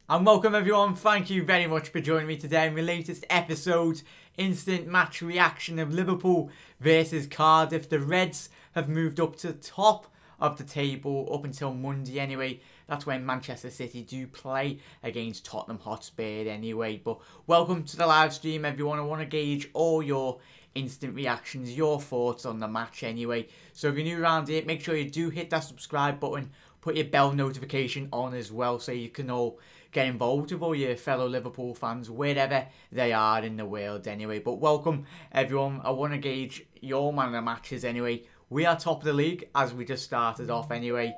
And welcome everyone, thank you very much for joining me today in my latest episode, instant match reaction of Liverpool versus Cardiff. The Reds have moved up to the top of the table up until Monday anyway. That's when Manchester City do play against Tottenham Hotspur anyway. But welcome to the live stream everyone. I want to gauge all your instant reactions, your thoughts on the match anyway. So if you're new around here, make sure you do hit that subscribe button, put your bell notification on as well so you can all get involved with all your fellow Liverpool fans wherever they are in the world anyway. But welcome everyone. I want to gauge your man of the matches anyway. We are top of the league as we just started off anyway.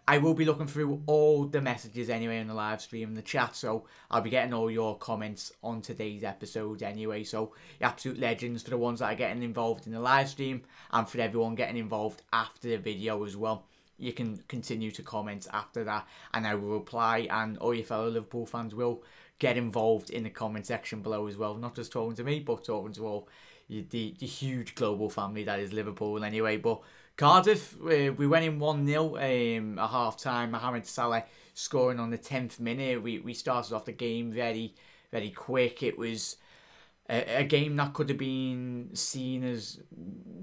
I will be looking through all the messages anyway in the live stream, in the chat, so I'll be getting all your comments on today's episode anyway. So you're absolute legends for the ones that are getting involved in the live stream and for everyone getting involved after the video as well. You can continue to comment after that and I will reply, and all your fellow Liverpool fans will get involved in the comment section below as well. Not just talking to me, but talking to all the huge global family that is Liverpool anyway. But Cardiff, we went in 1-0 at half-time. Mohamed Salah scoring on the 10th minute. We started off the game very, very quick. It was a game that could have been seen as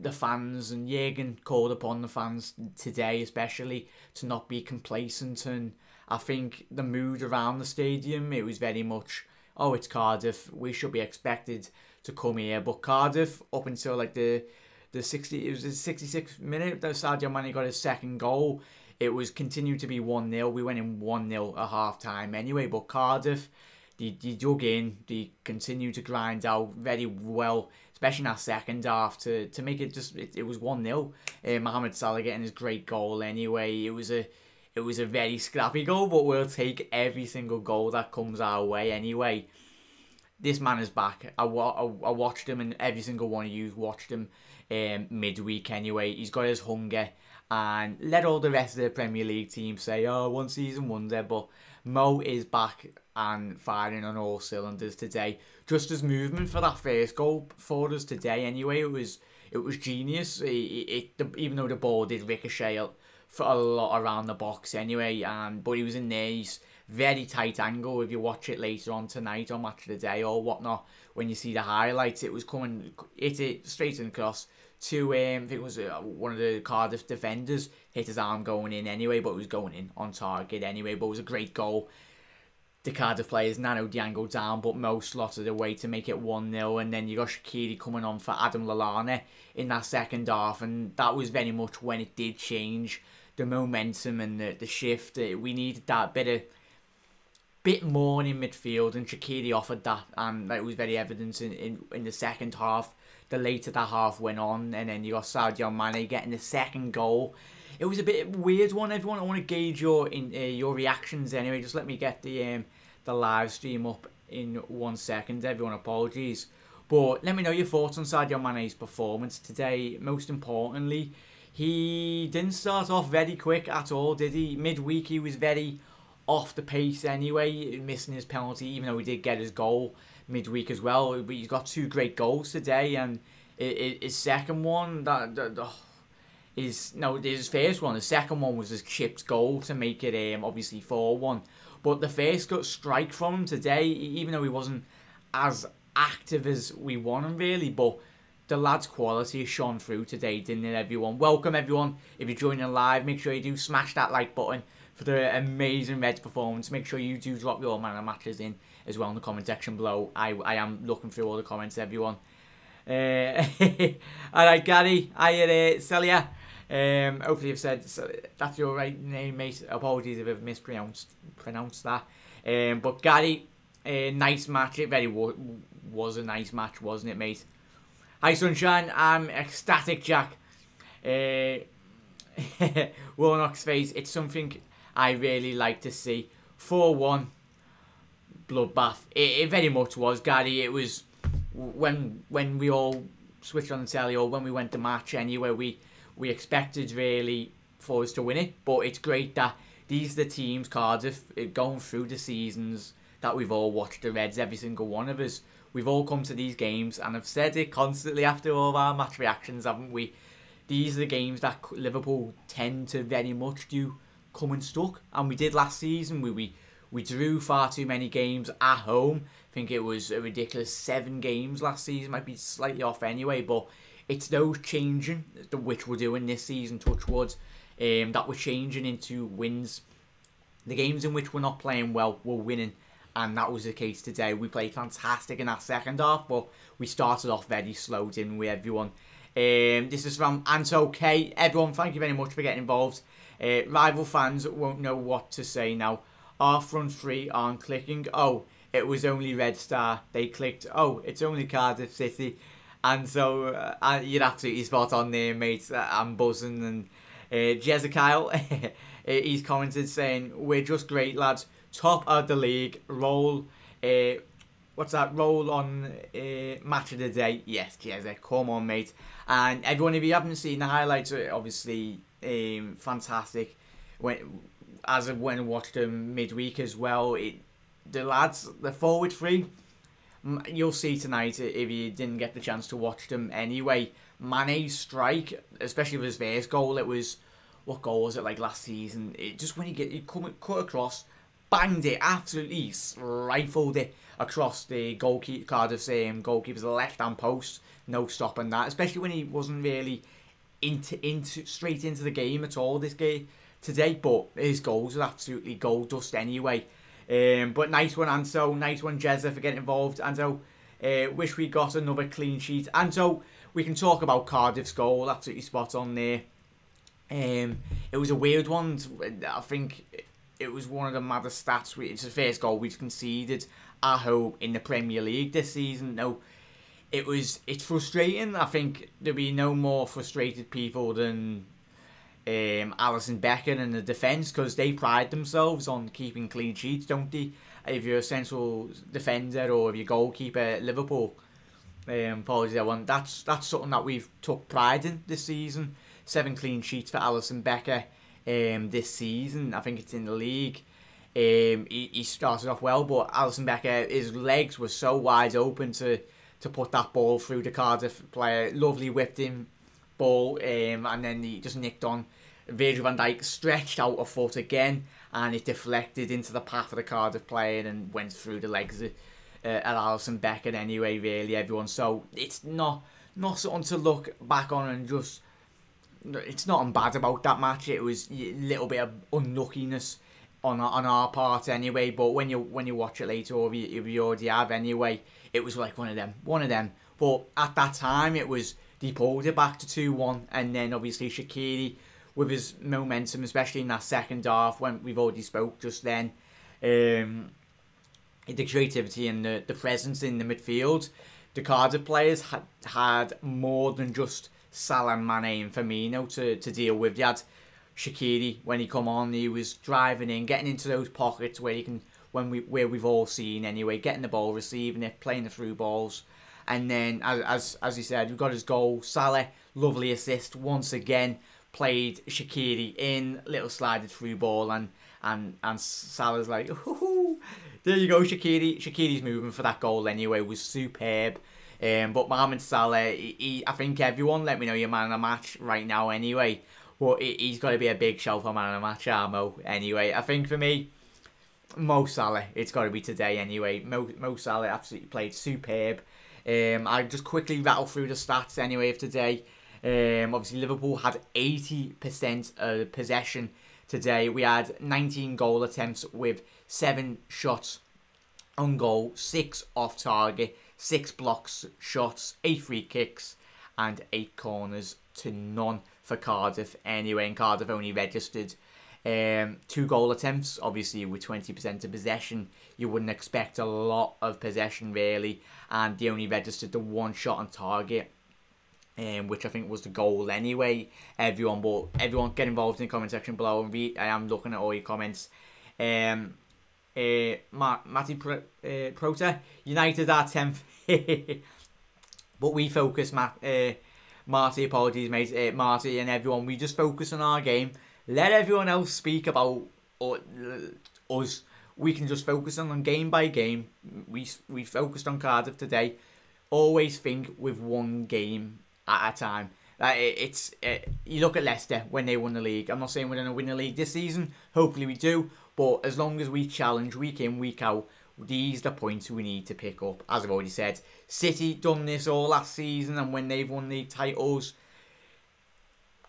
the fans, and Jürgen called upon the fans today especially to not be complacent, and I think the mood around the stadium, it was very much, oh, it's Cardiff, we should be expected to come here. But Cardiff, up until like the 66th minute that Sadio Mane got his second goal, it was continued to be 1-0. We went in 1-0 at half time anyway, but Cardiff, they dug in, they continued to grind out very well, especially in that second half to make it just, it was 1-0. Mohamed Salah getting his great goal anyway. It was a very scrappy goal, but we'll take every single goal that comes our way anyway. This man is back. I watched him, and every single one of you watched him midweek anyway. He's got his hunger, and let all the rest of the Premier League teams say, oh, one season wonder, but Mo is back and firing on all cylinders today. Just his movement for that first goal for us today anyway, it was genius. Even though the ball did ricochet for a lot around the box anyway, but he was in there. He's very tight angle. If you watch it later on tonight or Match of the Day or whatnot, when you see the highlights, it was coming, hit it straight in across to I think it was one of the Cardiff defenders, hit his arm going in anyway, but it was going in on target anyway. But it was a great goal. The Cardiff players narrowed the angle down, but Mo slotted away to make it 1-0, and then you got Shaqiri coming on for Adam Lallana in that second half, and that was very much when it did change the momentum and the shift. We needed that bit more in midfield, and Shaqiri offered that, and that was very evident in the second half. The later that half went on, and then you got Sadio Mane getting the second goal. It was a bit weird one, everyone. I want to gauge your reactions anyway. Just let me get the live stream up in 1 second, everyone. Apologies, but let me know your thoughts on Sadio Mane's performance today. Most importantly, he didn't start off very quick at all, did he? Midweek he was very off the pace anyway, missing his penalty, even though he did get his goal midweek as well. But he's got 2 great goals today, and his second one, his first one, the second one was his chipped goal to make it obviously 4-1. But the first got strike from him today, even though he wasn't as active as we want him really, but the lad's quality has shone through today, didn't it, everyone? Welcome everyone. If you're joining live, make sure you do smash that like button for the amazing Reds performance. Make sure you do drop your man of matches in as well in the comment section below. I am looking through all the comments, everyone. Alright, Gary, hi Celia. Hopefully you've said that's your right name, mate. Apologies if I've mispronounced that. But Gary, nice match. It very was a nice match, wasn't it, mate? Hi Sunshine, I'm ecstatic, Jack. Warnock's face, it's something I really like to see. 4-1 bloodbath. It very much was, Gary. It was when we all switched on the telly, or when we went to match anyway, we expected really for us to win it. But it's great that these are the teams, Cardiff, going through the seasons that we've all watched the Reds, every single one of us. We've all come to these games, and I've said it constantly after all of our match reactions, haven't we? These are the games that Liverpool tend to very much do come unstuck, and we did last season. We We drew far too many games at home. I think it was a ridiculous 7 games last season. Might be slightly off anyway, but it's those changing, which we're doing this season, touch wood, that we're changing into wins. The games in which we're not playing well, we're winning. And that was the case today. We played fantastic in that second half, but we started off very slow, didn't we, everyone? This is from Anto K. Everyone, thank you very much for getting involved. Rival fans won't know what to say now. Our front three aren't clicking. Oh, it was only Red Star. They clicked. Oh, it's only Cardiff City. And so, you're absolutely spot on there, mate. I'm buzzing. And Jezekyle, he's commented saying, we're just great, lads. Top of the league. Roll. What's that? Roll on match of the day. Yes, Jezek. Come on, mate. And everyone, if you haven't seen the highlights, obviously, fantastic. When I watched them midweek as well, the lads, the forward three, you'll see tonight if you didn't get the chance to watch them anyway. Mane's strike, especially with his first goal, it was, what goal was it like last season? It just when you cut across, banged it, absolutely rifled it across the Cardiff's goalkeeper's left-hand post. No stopping that, especially when he wasn't really straight into the game at all this game today. But his goals are absolutely gold dust anyway. But nice one, Anto. Nice one, Jezza, for getting involved. Anto, wish we got another clean sheet. Anto, we can talk about Cardiff's goal. Absolutely spot on there. It was a weird one. I think it was one of the maddest stats. It's the first goal we've conceded at home in the Premier League this season. No, it's frustrating. I think there'll be no more frustrated people than Alisson Becker and the defence, because they pride themselves on keeping clean sheets, don't they? If you're a central defender or if you're goalkeeper at Liverpool, apologies everyone, that's something that we've took pride in this season. 7 clean sheets for Alisson Becker this season. I think it's in the league. He started off well, but Alisson Becker, his legs were so wide open to put that ball through the Cardiff player. Lovely whipped him ball, and then he just nicked on. Virgil van Dijk stretched out a foot again, and it deflected into the path of the Cardiff player and went through the legs at Alisson Becker anyway, really, everyone. So it's not something to look back on and just, it's nothing bad about that match. It was a little bit of unluckiness on our part anyway, but when you watch it later, or if you already have anyway, it was like one of them. But at that time, it was, they pulled it back to 2-1, and then obviously Shaqiri, with his momentum, especially in that second half, when we've already spoke just then, the creativity and the presence in the midfield, the Cardiff players had more than just Salah, Mane and Firmino to deal with. You had Shaqiri, when he come on, he was driving in, getting into those pockets where where we've all seen anyway, getting the ball, receiving it, playing the through balls. And then, as he said, we've got his goal. Salah, lovely assist once again. Played Shaqiri in, little slided through ball, and Salah's like, ooh, there you go, Shaqiri. Shaqiri's moving for that goal anyway was superb. But Mohamed Salah, I think everyone, let me know your man of the match right now anyway. But he's got to be a big shout for man of the match, Armo. Anyway, I think for me, Mo Salah, it's got to be today anyway. Mo Salah absolutely played superb. I'll just quickly rattle through the stats anyway of today. Obviously, Liverpool had 80% possession today. We had 19 goal attempts with 7 shots on goal, 6 off target, 6 blocks shots, 8 free kicks, and 8 corners to none for Cardiff anyway. And Cardiff only registered 2 goal attempts. Obviously, with 20% of possession, you wouldn't expect a lot of possession really, and they only registered the 1 shot on target, which I think was the goal anyway. Everyone get involved in the comment section below. I am looking at all your comments. Matty Prota, United are 10th. But we focus, Marty, apologies mate, Marty and everyone, we just focus on our game. Let everyone else speak about us. We can just focus on game by game. We focused on Cardiff today. Always think with one game at a time. You look at Leicester when they won the league. I'm not saying we're going to win the league this season. Hopefully we do. But as long as we challenge week in, week out, these are the points we need to pick up. As I've already said, City done this all last season, and when they've won league titles,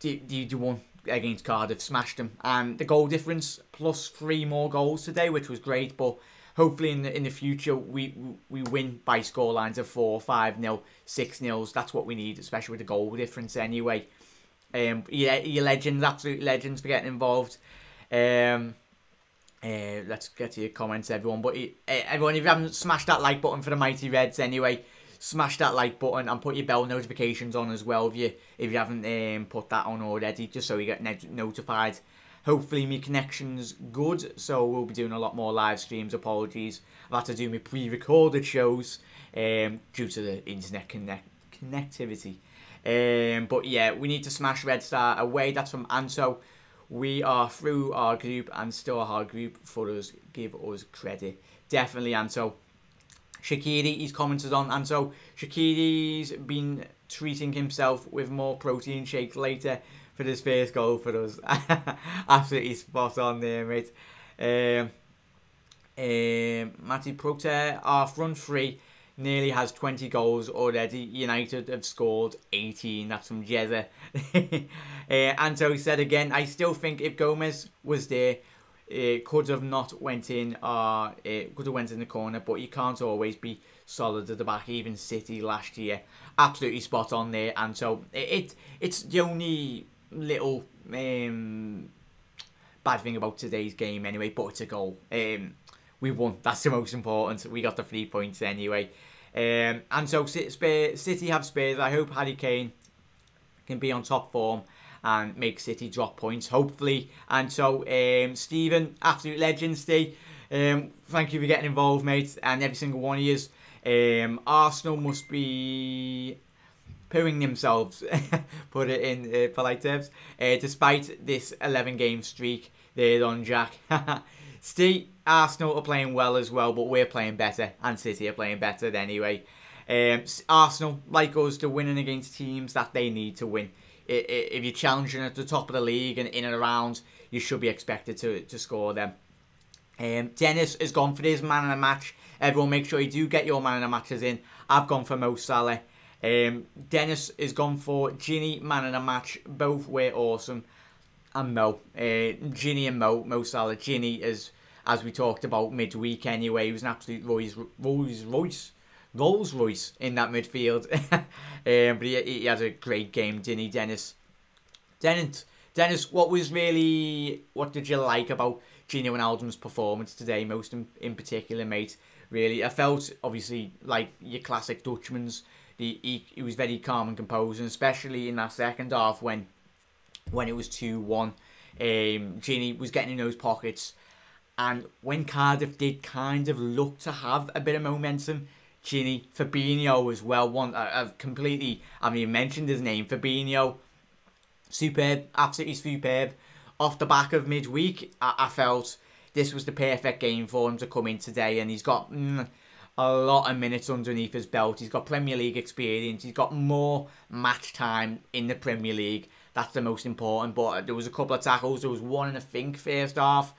they won against Cardiff, smashed them. And the goal difference, plus 3 more goals today, which was great. But hopefully in the future, we win by scorelines of 4, 5-0, 6-0. That's what we need, especially with the goal difference anyway. Yeah, you're legends, absolute legends for getting involved. Let's get to your comments, everyone. But everyone, if you haven't smashed that like button for the Mighty Reds anyway, smash that like button and put your bell notifications on as well if you haven't put that on already, just so you get notified. Hopefully my connection's good, so we'll be doing a lot more live streams. Apologies, I've had to do my pre-recorded shows due to the internet connectivity. But yeah, we need to smash Red Star away. That's from Anso. We are through our group and still a hard group for us. Give us credit. Definitely, Anso. Shaqiri, he's commented on, and so Shaqiri's been treating himself with more protein shakes later for his first goal for us. Absolutely spot on there, mate. Matty Proter, our front three, nearly has 20 goals already. United have scored 18. That's from Jezza. Anto said again, I still think if Gomez was there, it could have not went in. It could have went in the corner, but you can't always be solid at the back. Even City last year, absolutely spot on there. And so it's the only little bad thing about today's game anyway. But it's a goal. We won. That's the most important. We got the 3 points anyway. And so City have Spurs. I hope Harry Kane can be on top form and make City drop points, hopefully. And so, Stephen, absolute legend, Steve. Thank you for getting involved, mate, and every single one of you. Arsenal must be pooing themselves, put it in polite terms, despite this 11-game streak. They're on Jack. Steve, Arsenal are playing well as well, but we're playing better, and City are playing better anyway. Arsenal, like us, they're winning against teams that they need to win. If you're challenging at the top of the league and in and around, you should be expected to score them. Dennis has gone for his man of the match. Everyone, make sure you do get your man of the matches in. I've gone for Mo Salah. Dennis has gone for Ginny, man of the match. Both were awesome. And Mo. Ginny and Mo Salah. Ginny, as we talked about midweek anyway, he was an absolute Rolls Royce in that midfield. But he had a great game, didn't he, Dennis? Dennis, what did you like about Gino Wijnaldum's performance today, most in particular, mate? Really, I felt, obviously, like your classic Dutchman's. He was very calm and composed, and especially in that second half when it was 2-1, Gini was getting in those pockets. And when Cardiff did kind of look to have a bit of momentum, Gini, Fabinho as well, I've haven't even mentioned his name, Fabinho, superb, absolutely superb. Off the back of midweek, I felt this was the perfect game for him to come in today, and he's got a lot of minutes underneath his belt. He's got Premier League experience, he's got more match time in the Premier League. That's the most important. But there was a couple of tackles, there was one in the first half,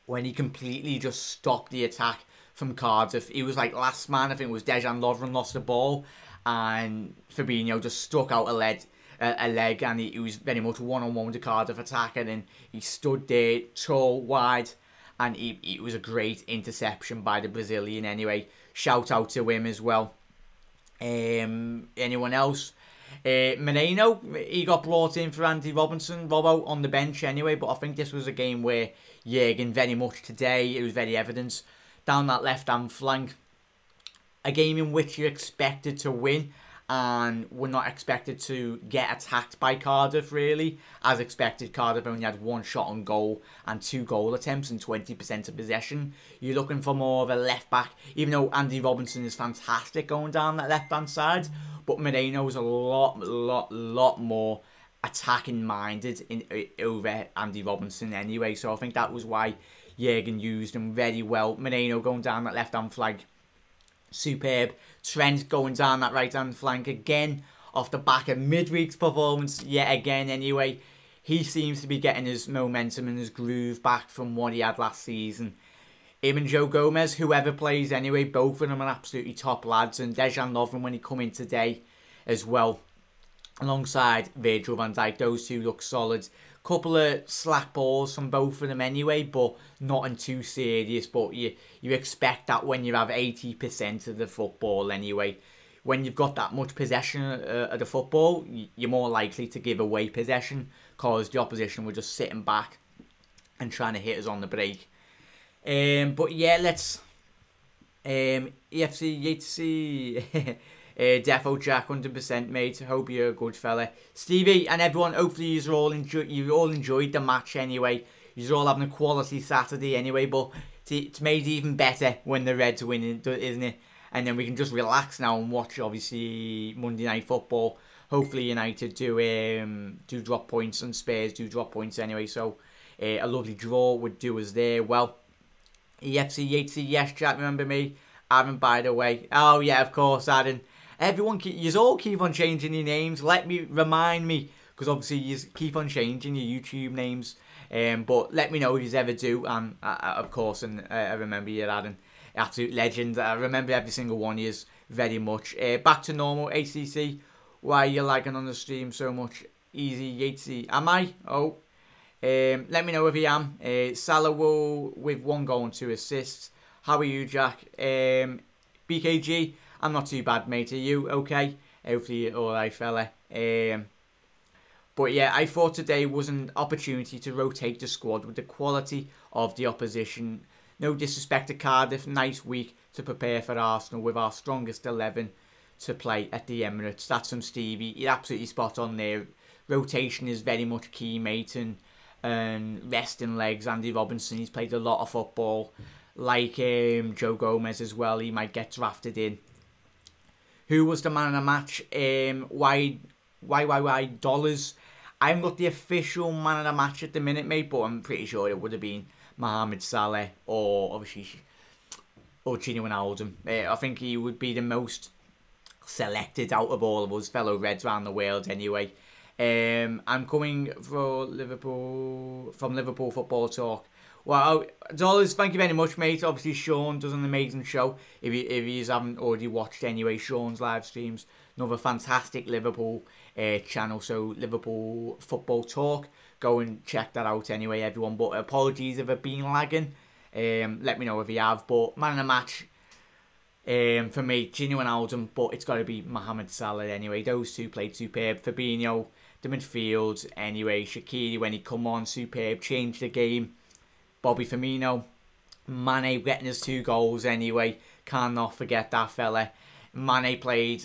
when he completely just stopped the attack from Cardiff. He was like last man. I think it was Dejan Lovren lost the ball, and Fabinho just stuck out a leg, and he was very much one-on-one with the Cardiff attacker, and he stood there tall, wide, and it was a great interception by the Brazilian anyway. Shout out to him as well. Anyone else? Moreno, he got brought in for Andy Robbo on the bench anyway, but I think this was a game where Jürgen very much today, it was very evident, down that left-hand flank. A game in which you're expected to win, and we're not expected to get attacked by Cardiff, really. As expected, Cardiff only had 1 shot on goal and 2 goal attempts and 20% of possession. You're looking for more of a left-back, even though Andy Robinson is fantastic going down that left-hand side, but Moreno's a lot more attacking-minded over Andy Robinson anyway, so I think that was why Jürgen used him very well. Moreno going down that left-hand flank, superb. Trent going down that right-hand flank again, off the back of midweek's performance, yet again anyway. he seems to be getting his momentum and his groove back from what he had last season. Him and Joe Gomez, whoever plays anyway, both of them are absolutely top lads. And Dejan Lovren, when he come in today as well, alongside Virgil van Dijk, those two look solid. Couple of slack balls from both of them anyway, but nothing too serious. But you expect that when you have 80% of the football anyway. When you've got that much possession of the football, you're more likely to give away possession because the opposition were just sitting back and trying to hit us on the break. But yeah, let's EFC Yatesy Defo Jack 100% mate. Hope you're a good fella. Stevie and everyone, hopefully you all enjoyed the match anyway. You're all having a quality Saturday anyway, but it's made even better when the Reds win, isn't it? And then we can just relax now and watch, obviously, Monday Night Football. Hopefully United do drop points and Spurs do drop points anyway. So a lovely draw would do us there. Well, EFC Yatesy, yes, chat, remember me? Aaron, by the way. Oh, yeah, of course, Aaron. Everyone, you all keep on changing your names. Remind me, because obviously you keep on changing your YouTube names. But let me know if you ever do. Of course, and I remember you, Aaron. Absolute legend. I remember every single one of you very much. Back to normal, ACC. Why are you lagging on the stream so much? Easy, Yatesy. Am I? Oh. Let me know if I am. Salah will with 1 goal and 2 assists. How are you, Jack? BKG, I'm not too bad, mate. Are you okay? Hopefully you're alright, fella. But yeah, I thought today was an opportunity to rotate the squad with the quality of the opposition. No disrespect to Cardiff, nice week to prepare for Arsenal with our strongest 11 to play at the Emirates. That's from Stevie. You're absolutely spot on there. Rotation is very much key, mate, and resting legs. Andy Robinson, he's played a lot of football. Like Joe Gomez as well, he might get drafted in. Who was the man of the match? Why dollars. I haven't got the official man of the match at the minute, mate, but I'm pretty sure it would have been Mohamed Salah or obviously Gini Wijnaldum. I think he would be the most selected out of all of us fellow Reds around the world anyway. I'm coming from Liverpool Football Talk. Well, dollars, thank you very much, mate. Obviously, Sean does an amazing show. If you haven't already watched anyway, Sean's live streams, another fantastic Liverpool channel. So Liverpool Football Talk, go and check that out anyway, everyone. But apologies if I've been lagging. Let me know if you have. But man of the match, for me, Gini Wijnaldum, but it's got to be Mohamed Salah anyway. Those two played superb. Fabinho, the midfield anyway. Shaqiri, when he come on, superb, changed the game. Bobby Firmino, Mane getting his 2 goals anyway. Cannot forget that fella. Mane played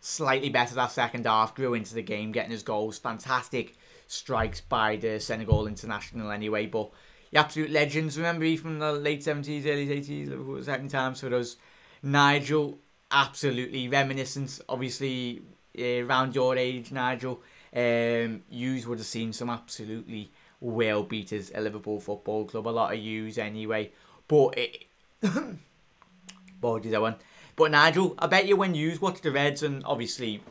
slightly better that second half, grew into the game, getting his goals. Fantastic strikes by the Senegal international anyway. But the absolute legends, remember he from the late 70s, early 80s, Liverpool second times for us. Nigel, absolutely reminiscent, obviously around your age, Nigel. You would have seen some absolutely well beaters at Liverpool Football Club. A lot of yous anyway. But apologies, that one. But Nigel, I bet you when you watch the Reds and obviously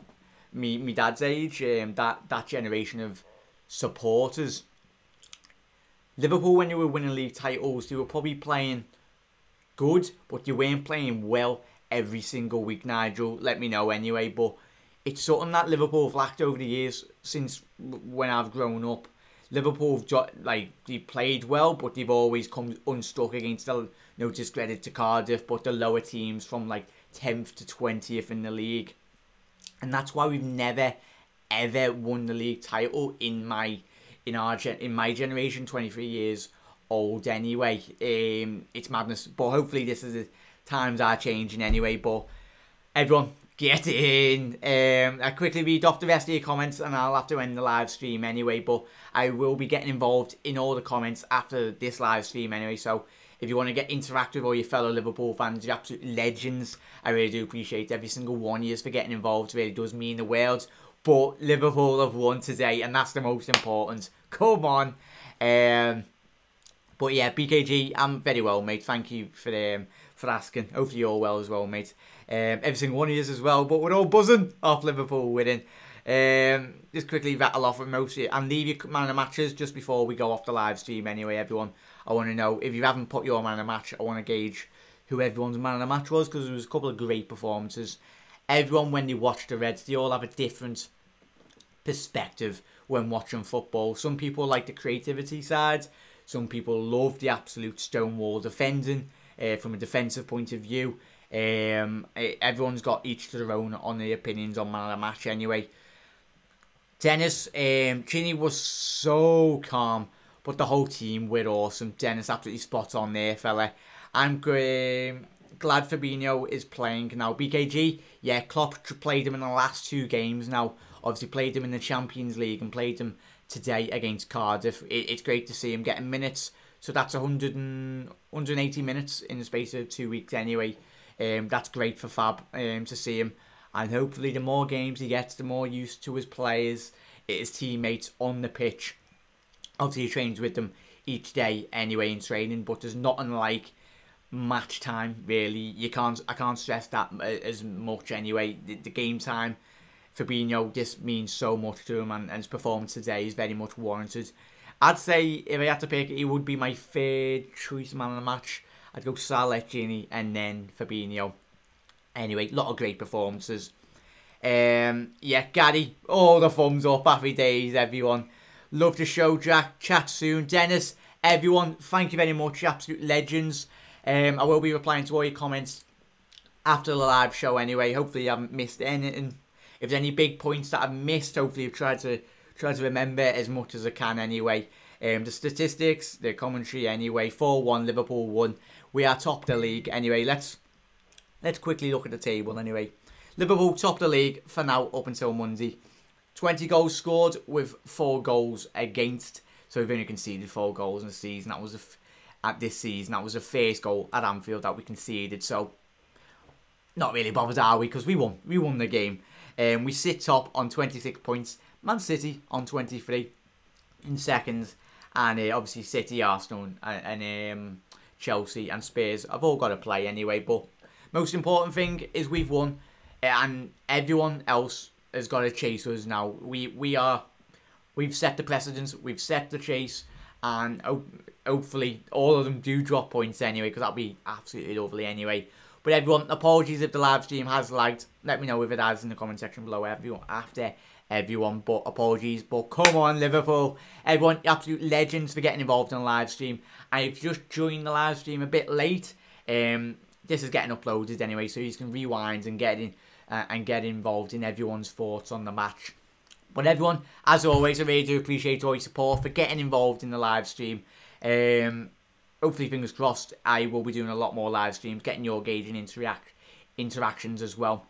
me dad's age, that generation of supporters, Liverpool when you were winning league titles, they were probably playing good, but you weren't playing well every single week, Nigel. Let me know anyway. But it's something that Liverpool have lacked over the years since when I've grown up. Liverpool they've played well, but they've always come unstuck against no discredit to Cardiff, but the lower teams from 10th to 20th in the league, and that's why we've never ever won the league title in my generation, 23 years old anyway. It's madness, but hopefully times are changing anyway. But everyone, get in. I quickly read off the rest of your comments and I'll have to end the live stream anyway, but I will be getting involved in all the comments after this live stream anyway. So if you want to get interactive with all your fellow Liverpool fans, you're absolute legends. I really do appreciate every single one of you for getting involved. It really does mean the world. But Liverpool have won today, and that's the most important. Come on. But yeah, BKG, I'm very well, mate. Thank you for asking. Hopefully you're well as well, mate. Every single one of you as well. But we're all buzzing off Liverpool winning. Just quickly rattle off with most of it and leave your man of the matches just before we go off the live stream anyway, everyone. I want to know, if you haven't put your man of the match, I want to gauge who everyone's man of the match was, because there was a couple of great performances. Everyone, when they watch the Reds, they all have a different perspective when watching football. Some people like the creativity side. Some people love the absolute stonewall defending from a defensive point of view. Everyone's got each to their own on their opinions on man of the match anyway. Dennis, Ginny was so calm, but the whole team were awesome. Dennis absolutely spot on there, fella. I'm glad Fabinho is playing now. BKG, yeah, Klopp played him in the last 2 games now. Obviously played him in the Champions League and played him today against Cardiff. It's great to see him getting minutes. So that's 180 minutes in the space of 2 weeks anyway. That's great for Fab to see him. And hopefully the more games he gets, the more used to his players, his teammates on the pitch. Obviously he trains with them each day anyway in training, but there's nothing like match time really. I can't stress that as much anyway. The game time, Fabinho, this means so much to him, and his performance today is very much warranted. I'd say if I had to pick, he would be my third choice man of the match. I'd go Salah, Gini, and then Fabinho. Anyway, a lot of great performances. Yeah, Gary, all the thumbs up. Happy days, everyone. Love the show, Jack. Chat soon. Dennis, everyone, thank you very much. Absolute legends. I will be replying to all your comments after the live show anyway. Hopefully you haven't missed anything. If there's any big points that I've missed, hopefully I've tried to remember as much as I can anyway. The statistics, the commentary anyway. 4-1, Liverpool won. We are top of the league anyway. Let's quickly look at the table anyway. Liverpool top of the league for now up until Monday. 20 goals scored with 4 goals against. So we've only conceded 4 goals in the season. That was this season. That was the first goal at Anfield that we conceded. So not really bothered, are we? Because we won. We won the game. We sit top on 26 points. Man City on 23 in seconds. And obviously City, Arsenal and Chelsea and Spurs have all got to play anyway. But most important thing is we've won. And everyone else has got to chase us now. We've set the precedence. We've set the chase. And hopefully all of them do drop points anyway, because that'll be absolutely lovely anyway. But everyone, apologies if the live stream has lagged. Let me know if it has in the comment section below. Everyone, but apologies. But come on, Liverpool. Everyone, absolute legends for getting involved in the live stream. And if you just joined the live stream a bit late, this is getting uploaded anyway, so you can rewind and get involved in everyone's thoughts on the match. But everyone, as always, I really do appreciate all your support for getting involved in the live stream. Hopefully, fingers crossed, I will be doing a lot more live streams, getting your gauging interactions as well.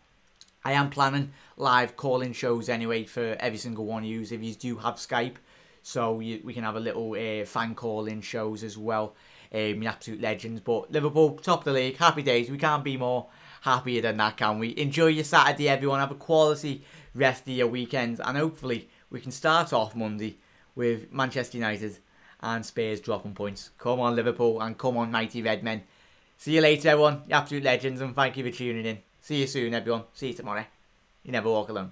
I am planning live call-in shows anyway for every single one of you if you do have Skype. So we can have a little fan call-in shows as well. Absolute legends. But Liverpool, top of the league, happy days. We can't be more happier than that, can we? Enjoy your Saturday, everyone. Have a quality rest of your weekend. And hopefully we can start off Monday with Manchester United and Spurs dropping points. Come on, Liverpool, and come on, mighty Redmen. See you later, everyone. You're absolute legends, and thank you for tuning in. See you soon, everyone. See you tomorrow. You never walk alone.